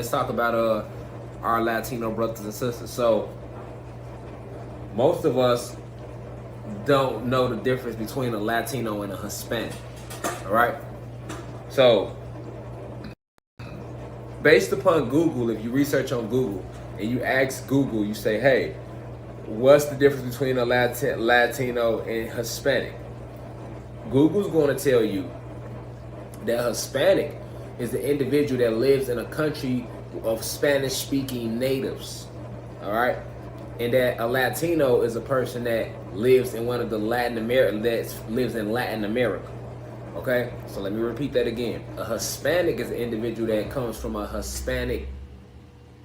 Let's talk about our Latino brothers and sisters. So most of us don't know the difference between a Latino and a Hispanic. All right. So based upon Google, if you research on Google and you ask Google, you say, "Hey, what's the difference between a Latino and Hispanic?" Google's going to tell you that Hispanic is the individual that lives in a country of Spanish-speaking natives, all right? And that a Latino is a person that lives in one of the Latin America, that lives in Latin America, okay? So let me repeat that again. A Hispanic is an individual that comes from a Hispanic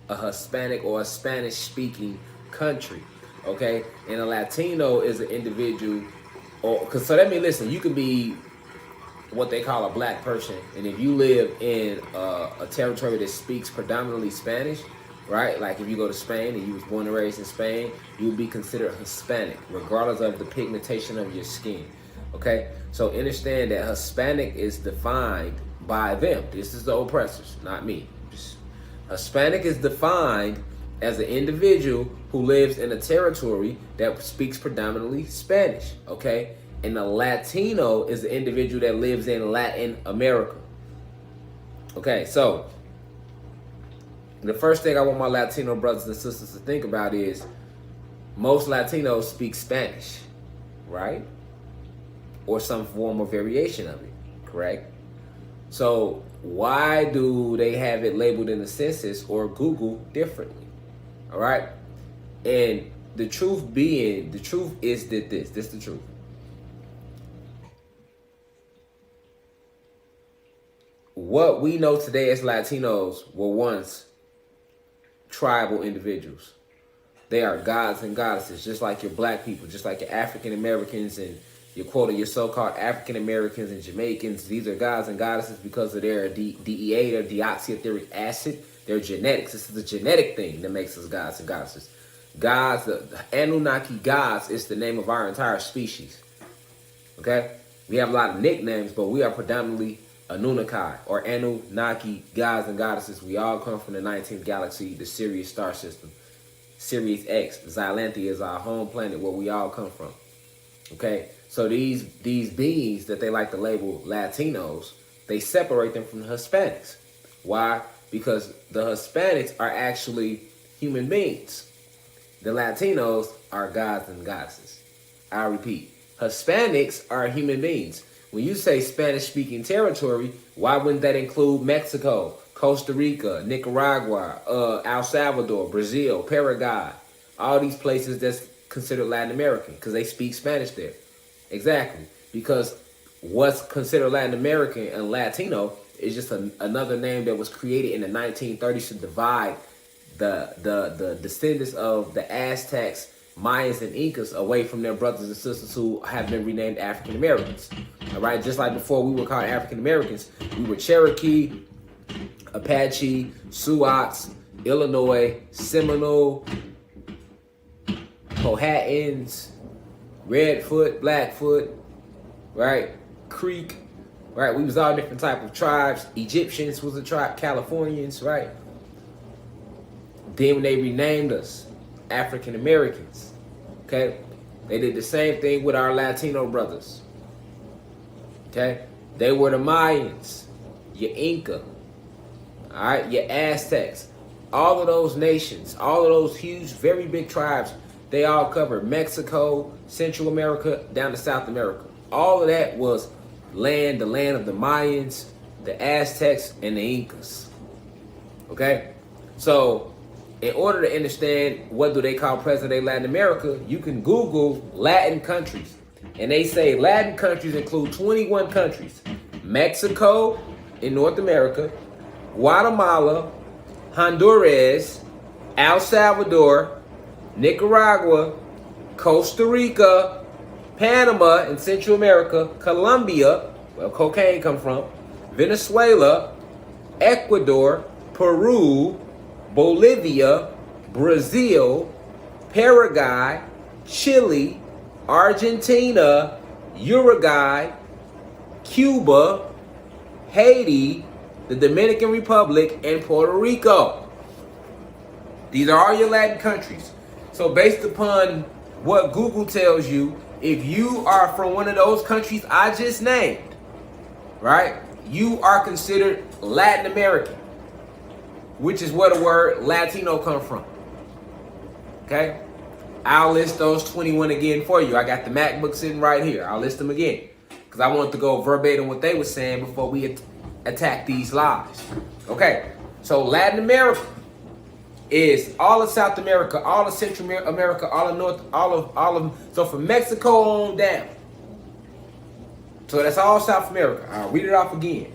or a Spanish-speaking country, okay? And a Latino is an individual, so that means, listen, you can be what they call a black person, and if you live in a territory that speaks predominantly Spanish, right? Like if you go to Spain and you was born and raised in Spain, you would be considered Hispanic, regardless of the pigmentation of your skin. Okay, so understand that Hispanic is defined by them. This is the oppressors, not me. Hispanic is defined as an individual who lives in a territory that speaks predominantly Spanish. Okay. And a Latino is the individual that lives in Latin America. Okay, so the first thing I want my Latino brothers and sisters to think about is most Latinos speak Spanish, right? Or some form or variation of it, correct? So why do they have it labeled in the census or Google differently? All right? And the truth is that this is the truth. What we know today as Latinos were once tribal individuals. They are gods and goddesses, just like your black people, just like your African Americans and your so-called African Americans and Jamaicans. These are gods and goddesses because of their DEA, their deoxyetheric acid, their genetics. This is a genetic thing that makes us gods and goddesses. Gods, the Anunnaki gods is the name of our entire species. Okay? We have a lot of nicknames, but we are predominantly Anunnaki or Anunnaki gods and goddesses. We all come from the 19th galaxy, the Sirius star system. Sirius X, Xylanthia is our home planet where we all come from. Okay, so these beings that they like to label Latinos, they separate them from the Hispanics. Why? Because the Hispanics are actually human beings. The Latinos are gods and goddesses. I repeat, Hispanics are human beings. When you say Spanish-speaking territory, why wouldn't that include Mexico, Costa Rica, Nicaragua, El Salvador, Brazil, Paraguay, all these places that's considered Latin American because they speak Spanish there? Exactly, because what's considered Latin American and Latino is just another name that was created in the 1930s to divide the descendants of the Aztecs, Mayans, and Incas away from their brothers and sisters who have been renamed African Americans. All right, just like before we were called African Americans, we were Cherokee, Apache, Sioux, Illinois, Seminole, Powhatans, Redfoot, Blackfoot, right? Creek, right? We was all different type of tribes. Egyptians was a tribe, Californians, right? Then when they renamed us African Americans, okay? They did the same thing with our Latino brothers. Okay? They were the Mayans, your Inca, all right, your Aztecs. All of those nations, all of those huge, very big tribes, they all covered Mexico, Central America, down to South America. All of that was the land of the Mayans, the Aztecs, and the Incas. Okay? So, in order to understand what do they call present-day Latin America, you can Google Latin countries. And they say Latin countries include 21 countries. Mexico in North America, Guatemala, Honduras, El Salvador, Nicaragua, Costa Rica, Panama in Central America, Colombia, where cocaine come from, Venezuela, Ecuador, Peru, Bolivia, Brazil, Paraguay, Chile, Argentina, Uruguay, Cuba, Haiti, the Dominican Republic, and Puerto Rico. These are all your Latin countries. So based upon what Google tells you, if you are from one of those countries I just named, right, you are considered Latin American, which is where the word Latino comes from. Okay? I'll list those 21 again for you. I got the MacBook sitting right here. I'll list them again because I want to go verbatim what they were saying before we attack these lies. Okay, so Latin America is all of South America, all of Central America, all of North, all of so from Mexico on down. So that's all South America. I'll read it off again.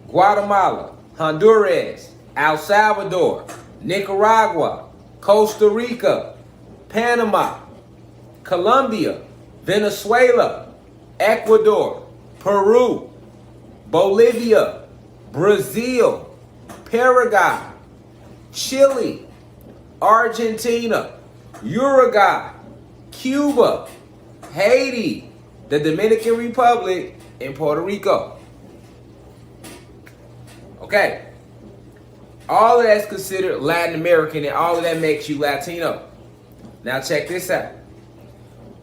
Guatemala, Honduras, El Salvador, Nicaragua, Costa Rica, Panama, Colombia, Venezuela, Ecuador, Peru, Bolivia, Brazil, Paraguay, Chile, Argentina, Uruguay, Cuba, Haiti, the Dominican Republic, and Puerto Rico. Okay. All of that's considered Latin American, and all of that makes you Latino. Now check this out.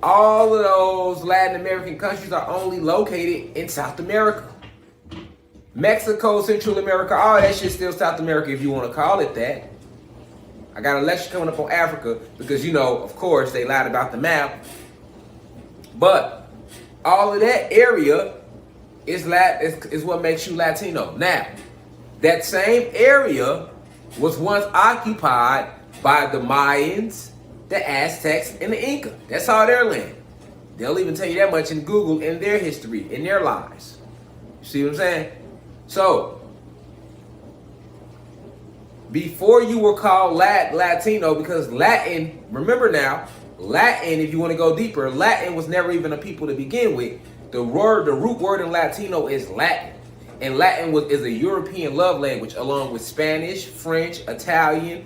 All of those Latin American countries are only located in South America. Mexico, Central America, all that shit's still South America if you want to call it that. I got a lecture coming up on Africa because, you know, of course, they lied about the map. But all of that area is what makes you Latino. Now, that same area was once occupied by the Mayans, the Aztecs, and the Inca. That's all their land. They'll even tell you that much in Google in their history, in their lives. You see what I'm saying? So, before you were called Latino, because Latin, remember now, Latin, if you want to go deeper, Latin was never even a people to begin with. The root word in Latino is Latin. And Latin is a European love language along with Spanish, French, Italian,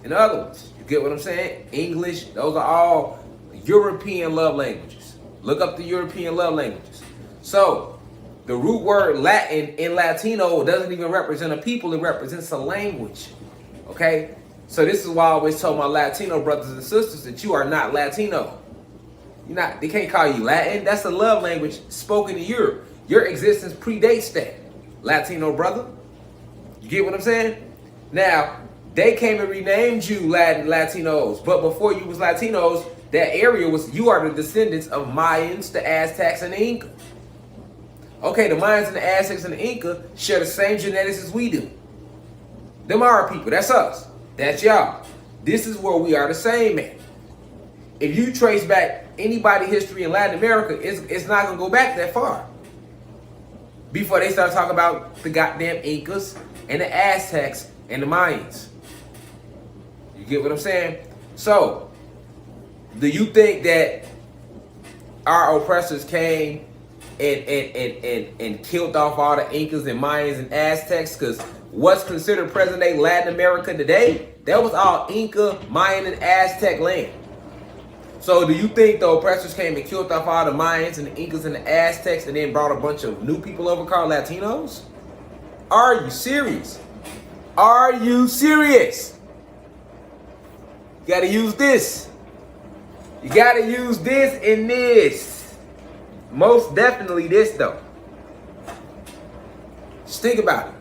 and other ones. You get what I'm saying? English, those are all European love languages. Look up the European love languages. So, the root word Latin in Latino doesn't even represent a people, it represents a language. Okay? So this is why I always tell my Latino brothers and sisters that you are not Latino. They can't call you Latin. That's a love language spoken in Europe. Your existence predates that, Latino brother. You get what I'm saying? Now, they came and renamed you Latinos, but before you was Latinos, that area was, you are the descendants of Mayans, the Aztecs, and the Inca. Okay, the Mayans and the Aztecs and the Inca share the same genetics as we do. Them are our people. That's us. That's y'all. This is where we are the same at. If you trace back anybody's history in Latin America, it's not going to go back that far. Before they start talking about the goddamn Incas and the Aztecs and the Mayans. You get what I'm saying? So, do you think that our oppressors came and killed off all the Incas and Mayans and Aztecs? Because what's considered present-day Latin America today, that was all Inca, Mayan, and Aztec land. So do you think the oppressors came and killed off all the Mayans and the Incas and the Aztecs and then brought a bunch of new people over called Latinos? Are you serious? Are you serious? You gotta use this. You gotta use this and this. Most definitely this though. Just think about it.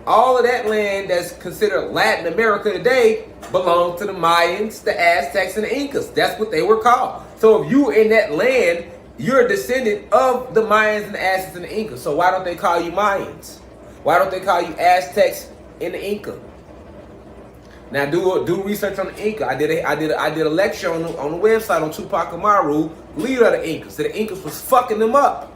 All of that land that's considered Latin America today belonged to the Mayans, the Aztecs, and the Incas. That's what they were called. So if you in that land, you're a descendant of the Mayans and the Aztecs and the Incas. So why don't they call you Mayans? Why don't they call you Aztecs and the Inca? Now do research on the Inca. I did a lecture on the website on Tupac Amaru, leader of the Incas. So the Incas was fucking them up.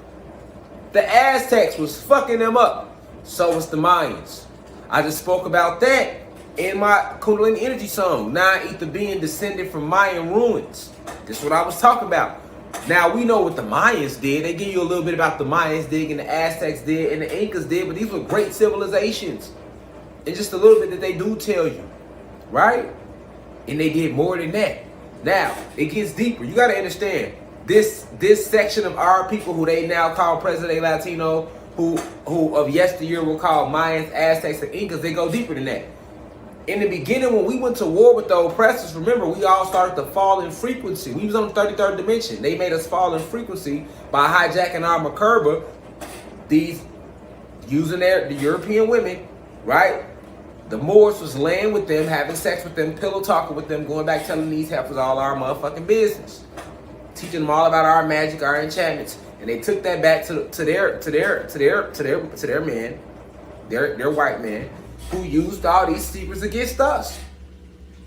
The Aztecs was fucking them up. So was the Mayans. I just spoke about that in my Kundalini Energy song, Nine Ether being descended from Mayan ruins. This is what I was talking about. Now we know what the Mayans did. They give you a little bit about the Mayans did and the Aztecs did and the Incas did, but these were great civilizations. And just a little bit that they do tell you, right? And they did more than that. Now, it gets deeper. You got to understand, this section of our people who they now call present-day Latino, who of yesteryear were called Mayans, Aztecs, and Incas. They go deeper than that. In the beginning, when we went to war with the oppressors, remember, we all started to fall in frequency. We was on the 33rd dimension. They made us fall in frequency by hijacking our Makerba, these using the European women, right? The Moors was laying with them, having sex with them, pillow talking with them, going back telling these heifers all our motherfucking business, teaching them all about our magic, our enchantments, and they took that back to their men, their white men, who used all these secrets against us,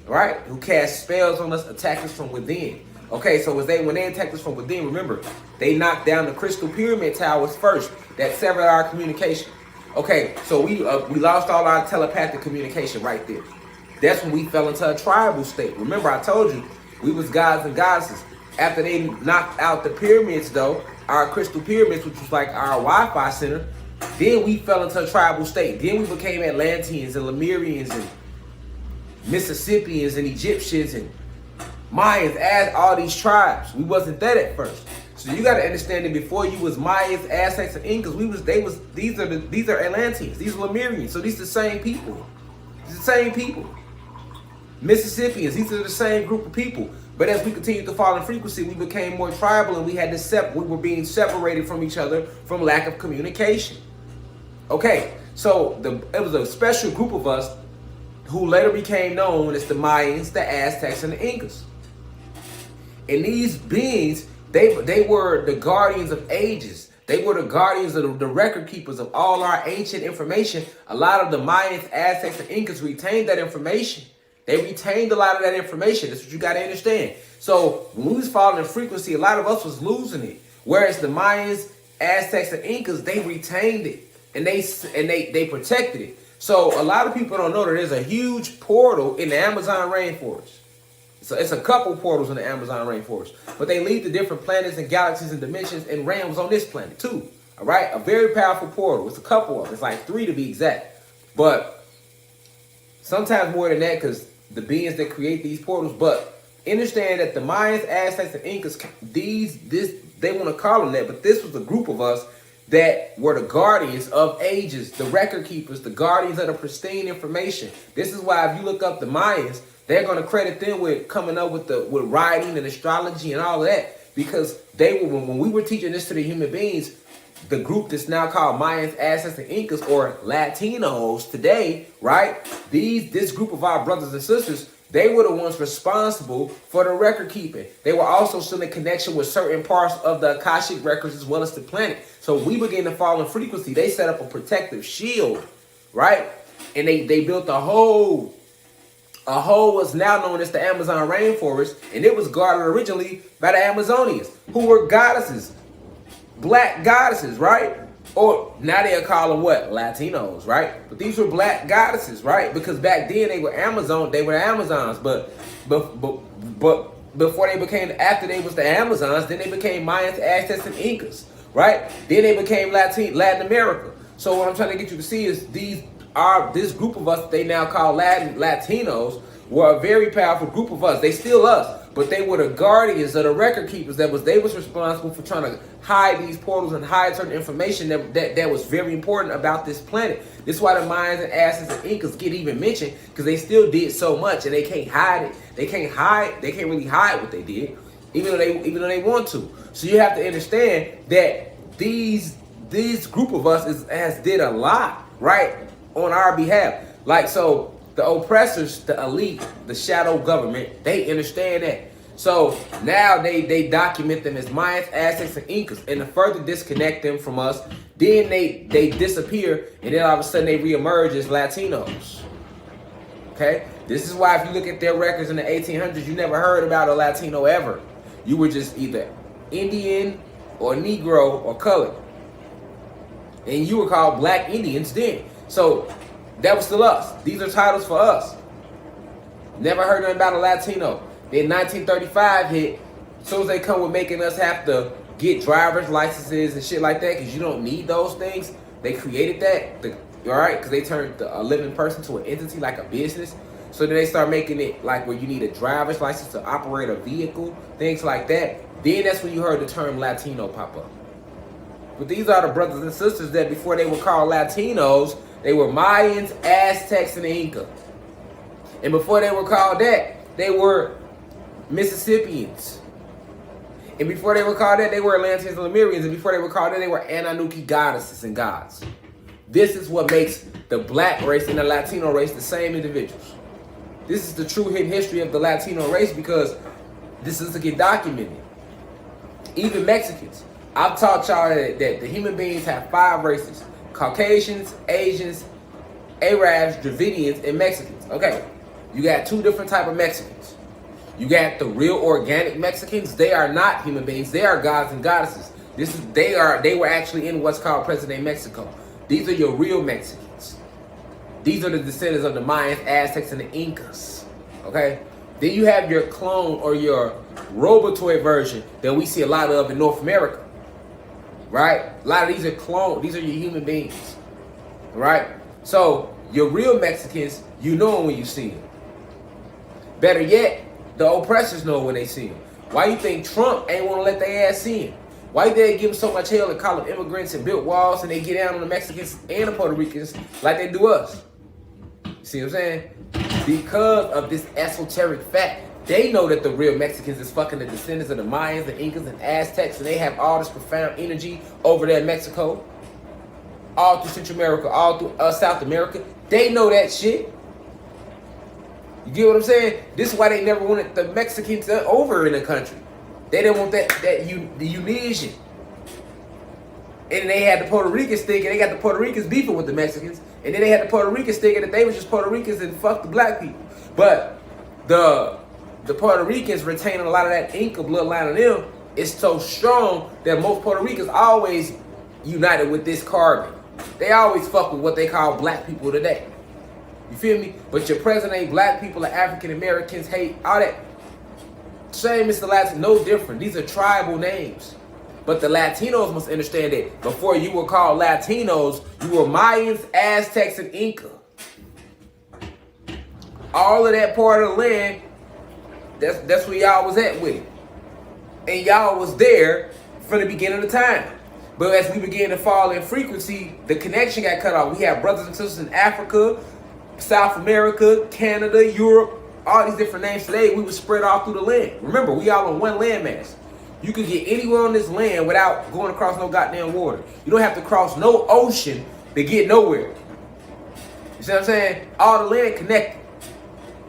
right? Who cast spells on us, attacked us from within. Okay, so when they attacked us from within, remember, they knocked down the crystal pyramid towers first that severed our communication. Okay, so we lost all our telepathic communication right there. That's when we fell into a tribal state. Remember, I told you, we was gods and goddesses. After they knocked out the pyramids, though, our crystal pyramids, which was like our Wi-Fi center, then we fell into a tribal state. Then we became Atlanteans and Lemurians and Mississippians and Egyptians and Mayans, as all these tribes. We wasn't that at first. So you got to understand that before you was Mayans, Aztecs, and Incas, these are Atlanteans, these are Lemurians. So these are the same people. These are the same people. Mississippians, these are the same group of people. But as we continued to fall in frequency, we became more tribal, and we had to we were being separated from each other from lack of communication. Okay, so it was a special group of us who later became known as the Mayans, the Aztecs, and the Incas. And these beings, they were the guardians of ages. They were the guardians of the record keepers of all our ancient information. A lot of the Mayans, Aztecs, and Incas retained that information. They retained a lot of that information. That's what you got to understand. So when we was falling in frequency, a lot of us was losing it. Whereas the Mayans, Aztecs, and Incas, they retained it and they protected it. So a lot of people don't know that there's a huge portal in the Amazon rainforest. So it's a couple portals in the Amazon rainforest, but they lead to different planets and galaxies and dimensions and realms on this planet too. All right, a very powerful portal. It's a couple of them. It's like 3 to be exact, but sometimes more than that because the beings that create these portals. But understand that the Mayans, Aztecs, and Incas, they want to call them that, but this was a group of us that were the guardians of ages, the record keepers, the guardians of the pristine information. This is why if you look up the Mayans, they're going to credit them with coming up with writing and astrology and all of that, because they were, when we were teaching this to the human beings, the group that's now called Mayans, Aztecs, and Incas, or Latinos today, right? This group of our brothers and sisters, they were the ones responsible for the record keeping. They were also still in connection with certain parts of the Akashic records as well as the planet. So we began to fall in frequency. They set up a protective shield, right? And they built a whole what's now known as the Amazon rainforest, and it was guarded originally by the Amazonians, who were goddesses, black goddesses, right? Or now they'll call them what? Latinos, right? But these were black goddesses, right? Because back then they were Amazons, but before they became, after they was the Amazons, then they became Mayans, Aztecs, and Incas, right? Then they became Latin America. So what I'm trying to get you to see is this group of us they now call Latinos were a very powerful group of us. They still us, but they were the guardians of the record keepers. They was responsible for trying to hide these portals and hide certain information that was very important about this planet. This is why the Mayans and Aztecs and Incas get even mentioned, because they still did so much and they can't hide it. They can't really hide what they did, even though they want to. So you have to understand that these group of us has did a lot, right, on our behalf. Like, so the oppressors, the elite, the shadow government, they understand that. So now they document them as Mayans, Aztecs, and Incas, and to further disconnect them from us, then they disappear, and then all of a sudden they reemerge as Latinos. Okay? This is why if you look at their records in the 1800s, you never heard about a Latino ever. You were just either Indian or Negro or colored. And you were called Black Indians then. So that was still us. These are titles for us. Never heard nothing about a Latino. Then 1935 hit. As soon as they come with making us have to get driver's licenses and shit like that, because you don't need those things. They created that, all right, because they turned a living person to an entity like a business. So then they start making it like where you need a driver's license to operate a vehicle, things like that. Then that's when you heard the term Latino pop up. But these are the brothers and sisters that before they were called Latinos, they were Mayans, Aztecs, and Inca. And before they were called that, they were Mississippians. And before they were called that, they were Atlanteans and Lemurians. And before they were called that, they were Anunnaki goddesses and gods. This is what makes the black race and the Latino race the same individuals. This is the true hidden history of the Latino race because this is to get documented. Even Mexicans. I've taught y'all that the human beings have 5 races. Caucasians, Asians, Arabs, Dravidians, and Mexicans. Okay, you got 2 different type of Mexicans. You got the real organic Mexicans. They are not human beings. They are gods and goddesses. They were actually in what's called present-day Mexico. These are your real Mexicans. These are the descendants of the Mayans, Aztecs, and the Incas. Okay? Then you have your clone or your robotoid version that we see a lot of in North America. Right? A lot of these are clones. These are your human beings. Right? So, your real Mexicans, you know them when you see them. Better yet, the oppressors know when they see them. Why you think Trump ain't want to let their ass see him? Why they give them so much hell and call them immigrants and built walls and they get down on the Mexicans and the Puerto Ricans like they do us? You see what I'm saying? Because of this esoteric fact. They know that the real Mexicans is fucking the descendants of the Mayans, the Incas, and Aztecs, and they have all this profound energy over there in Mexico, all through Central America, all through South America. They know that shit. You get what I'm saying? This is why they never wanted the Mexicans over in the country. They didn't want the unision. And they had the Puerto Ricans thinking, they got the Puerto Ricans beefing with the Mexicans, and then they had the Puerto Ricans thinking that they were just Puerto Ricans and fuck the black people. But the Puerto Ricans retaining a lot of that Inca bloodline of them is so strong that most Puerto Ricans always united with this carbon. They always fuck with what they call black people today. You feel me? But your present-day black people, the African Americans, hate all that. Same as the Latins, no different. These are tribal names. But the Latinos must understand that before you were called Latinos, you were Mayans, Aztecs, and Inca. All of that part of the land, that's where y'all was at with it. And y'all was there from the beginning of the time. But as we began to fall in frequency, the connection got cut off. We have brothers and sisters in Africa, South America, Canada, Europe, all these different names. Today, we were spread all through the land. Remember, we all on one landmass. You can get anywhere on this land without going across no goddamn water. You don't have to cross no ocean to get nowhere. You see what I'm saying? All the land connected.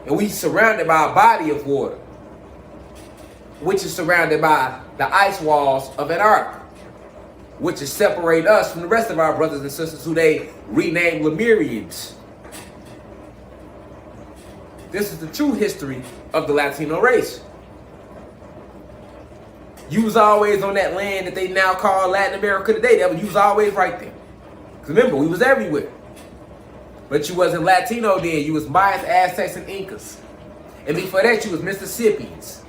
And we surrounded by a body of water, which is surrounded by the ice walls of Antarctica, which is separate us from the rest of our brothers and sisters who they renamed Lemurians. This is the true history of the Latino race. You was always on that land that they now call Latin America today. You was always right there. Because remember, we was everywhere. But you wasn't Latino then. You was Mayans, Aztecs, and Incas. And before that, you was Mississippians.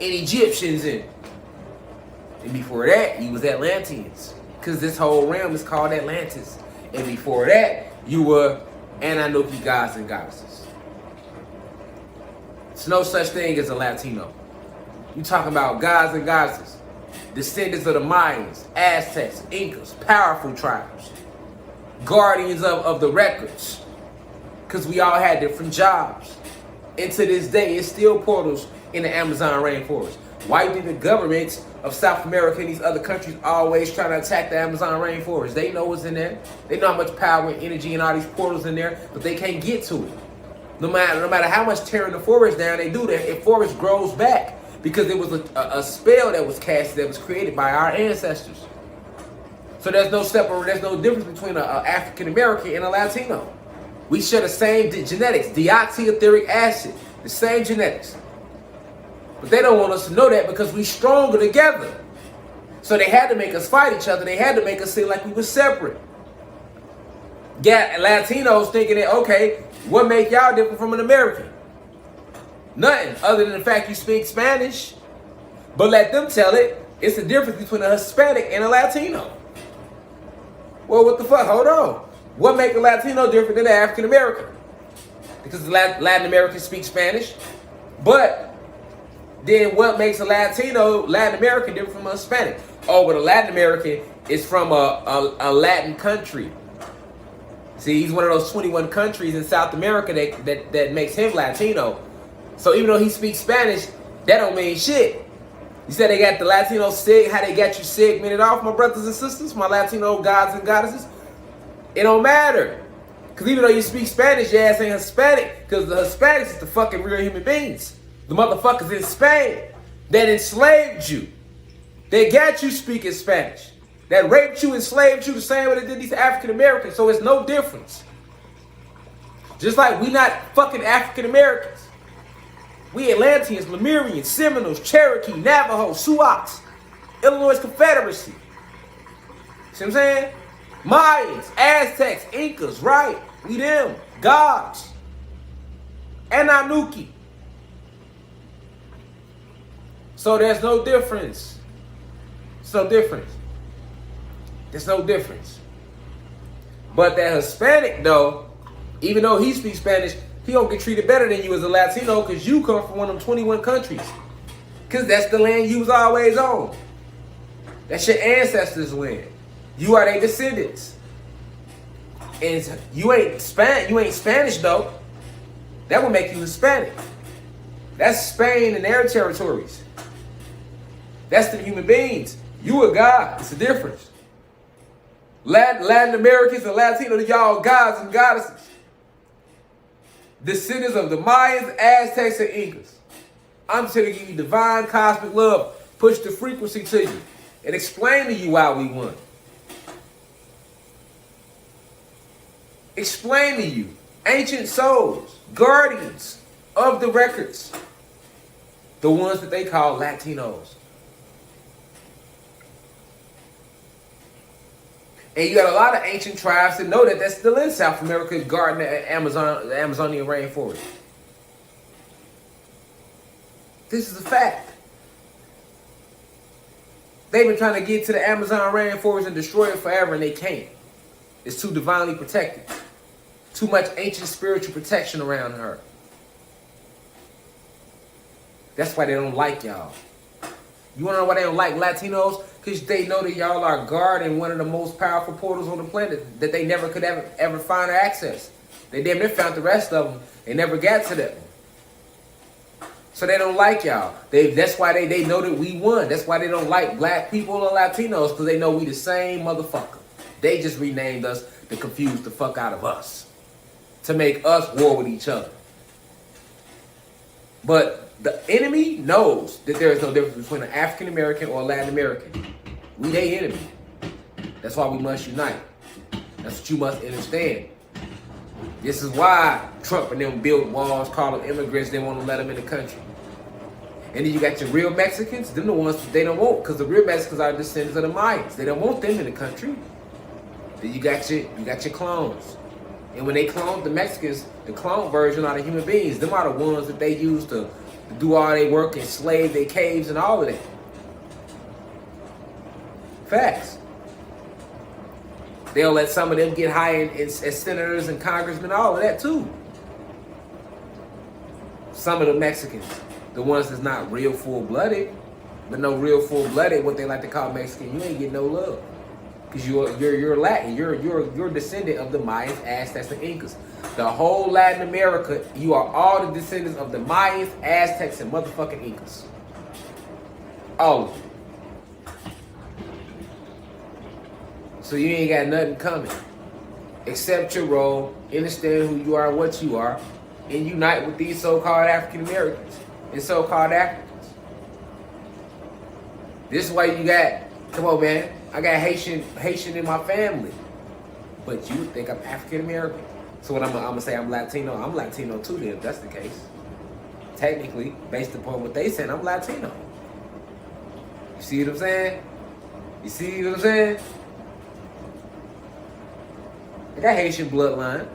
And Egyptians. And before that, you was Atlanteans. Because this whole realm is called Atlantis. And before that, you were Anunnaki gods and goddesses. There's no such thing as a Latino. You talking about gods and goddesses, descendants of the Mayans, Aztecs, Incas, powerful tribes, guardians of the records, because we all had different jobs. And to this day, it's still portals in the Amazon rainforest. Why do you think the governments of South America and these other countries always trying to attack the Amazon rainforest? They know what's in there. They know how much power and energy and all these portals in there, but they can't get to it. No matter how much tearing the forest down they do, that forest grows back. Because it was a spell that was cast, that was created by our ancestors. So there's no difference between an African American and a Latino. We share the same genetics, deoxyetheric acid, the same genetics. But they don't want us to know that because we stronger together. So they had to make us fight each other. They had to make us seem like we were separate. Got Latinos thinking that, okay, what make y'all different from an American? Nothing other than the fact you speak Spanish. But let them tell it. It's the difference between a Hispanic and a Latino. Well, what the fuck? Hold on. What makes a Latino different than an African American? Because Latin Americans speak Spanish. But then what makes a Latin American different from a Hispanic? Oh, but a Latin American is from a Latin country. See, he's one of those 21 countries in South America that makes him Latino. So even though he speaks Spanish, that don't mean shit. You said they got the Latino how they got you segmented off, my brothers and sisters, my Latino gods and goddesses. It don't matter. Because even though you speak Spanish, your ass ain't Hispanic. Because the Hispanics is the fucking real human beings. The motherfuckers in Spain that enslaved you. They got you speaking Spanish. That raped you, enslaved you the same way they did these African Americans. So it's no difference. Just like we not fucking African Americans. We Atlanteans, Lemurians, Seminoles, Cherokee, Navajo, Sioux, Illinois Confederacy. See what I'm saying? Mayans, Aztecs, Incas, right? We them. Gods. Ananuki. So there's no difference. There's no difference. There's no difference. But that Hispanic, though, even though he speaks Spanish, he don't get treated better than you as a Latino because you come from one of them 21 countries. Because that's the land you was always on. That's your ancestors' land. You are their descendants. And you ain't Spanish, though. That would make you Hispanic. That's Spain and their territories. That's the human beings. You a god. It's a difference. Latin Americans and Latinos, y'all gods and goddesses. Descendants of the Mayans, Aztecs, and Incas. I'm just here to give you divine cosmic love, push the frequency to you, and explain to you why we won. Explain to you, ancient souls, guardians of the records, the ones that they call Latinos. And you got a lot of ancient tribes that know that that's still in South America, guarding the Amazonian rainforest. This is a fact. They've been trying to get to the Amazon rainforest and destroy it forever, and they can't. It's too divinely protected. Too much ancient spiritual protection around her. That's why they don't like y'all. You want to know why they don't like Latinos? Because they know that y'all are guarding one of the most powerful portals on the planet that they never could ever find or access. They damn near found the rest of them. They never got to that one. So they don't like y'all. That's why they know that we won. That's why they don't like black people or Latinos, because they know we the same motherfucker. They just renamed us to confuse the fuck out of us. To make us war with each other. But the enemy knows that there is no difference between an African American or a Latin American. We their enemy. That's why we must unite. That's what you must understand. This is why Trump and them built walls, call them immigrants, they want to let them in the country. And then you got your real Mexicans, them the ones that they don't want, because the real Mexicans are descendants of the Mayans. They don't want them in the country. Then you got your clones. And when they clone the Mexicans, the clone version are the human beings. Them are the ones that they use to do all their work, enslave their caves and all of that. Facts. They'll let some of them get high as senators and congressmen, all of that too. Some of the Mexicans, the ones that's not real full-blooded, but no real full-blooded, what they like to call Mexican, you ain't getting no love. Because you're Latin, you're a descendant of the Mayans, Aztecs, and Incas. The whole Latin America, you are all the descendants of the Mayans, Aztecs, and motherfucking Incas. All of them. So you ain't got nothing coming. Accept your role, understand who you are, what you are, and unite with these so-called African Americans and so-called Africans. This is why you got, come on man, I got Haitian in my family. But you think I'm African American. So what I'm gonna say, I'm Latino. I'm Latino too then, if that's the case. Technically, based upon what they said, I'm Latino. You see what I'm saying? You see what I'm saying? I got Haitian bloodline.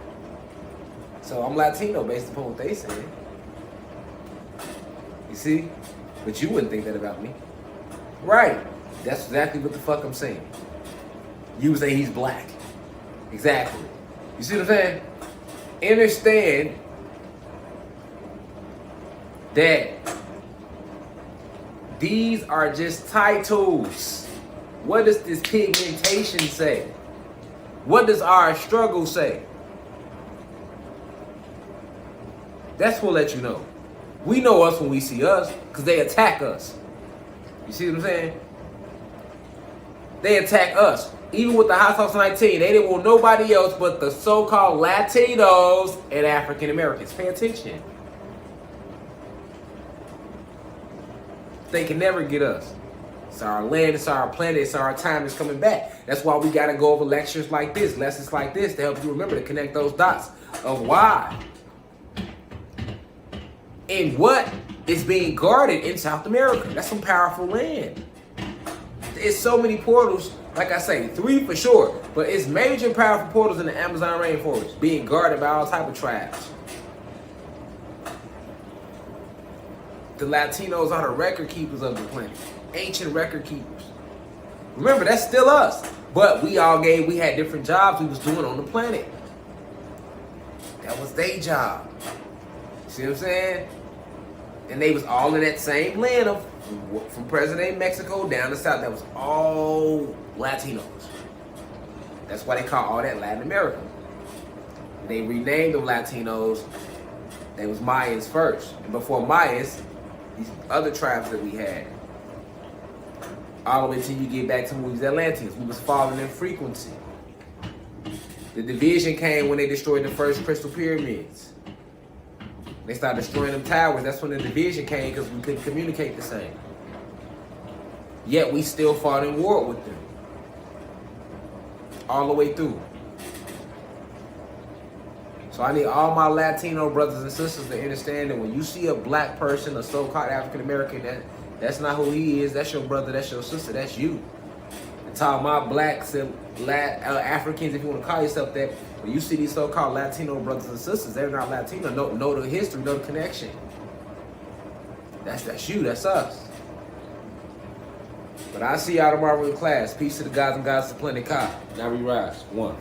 So I'm Latino based upon what they said. You see? But you wouldn't think that about me. Right. That's exactly what the fuck I'm saying. You would say he's black. Exactly. You see what I'm saying? Understand that these are just titles. What does this pigmentation say? What does our struggle say? That's what let you know. We know us when we see us because they attack us. You see what I'm saying? They attack us. Even with the Hot Sauce 19, they didn't want nobody else but the so-called Latinos and African Americans. Pay attention. They can never get us. It's our land, it's our planet, it's our time that's coming back. That's why we got to go over lectures like this, lessons like this to help you remember to connect those dots of why and what is being guarded in South America. That's some powerful land. It's so many portals, like I say, 3 for sure, but it's major powerful portals in the Amazon rainforest being guarded by all type of tribes. The Latinos are the record keepers of the planet. Ancient record keepers. Remember, that's still us. But we had different jobs we was doing on the planet. That was their job. See what I'm saying? And they was all in that same land of from President of Mexico down to South. That was all Latinos. That's why they call all that Latin America. They renamed them Latinos. They was Mayans first. And before Mayans, these other tribes that we had. All the way till you get back to when we was Atlanteans. We was falling in frequency. The division came when they destroyed the first crystal pyramids. They started destroying them towers. That's when the division came because we couldn't communicate the same. Yet we still fought in war with them. All the way through. So I need all my Latino brothers and sisters to understand that when you see a black person, a so-called African American, that's not who he is. That's your brother, that's your sister, that's you. And to all my blacks and Africans, if you want to call yourself that, when you see these so-called Latino brothers and sisters, they're not Latino. Know the history, know the connection. That's you, that's us. But I see y'all tomorrow in class. Peace to the gods and gods to plenty. Now we rise. 1.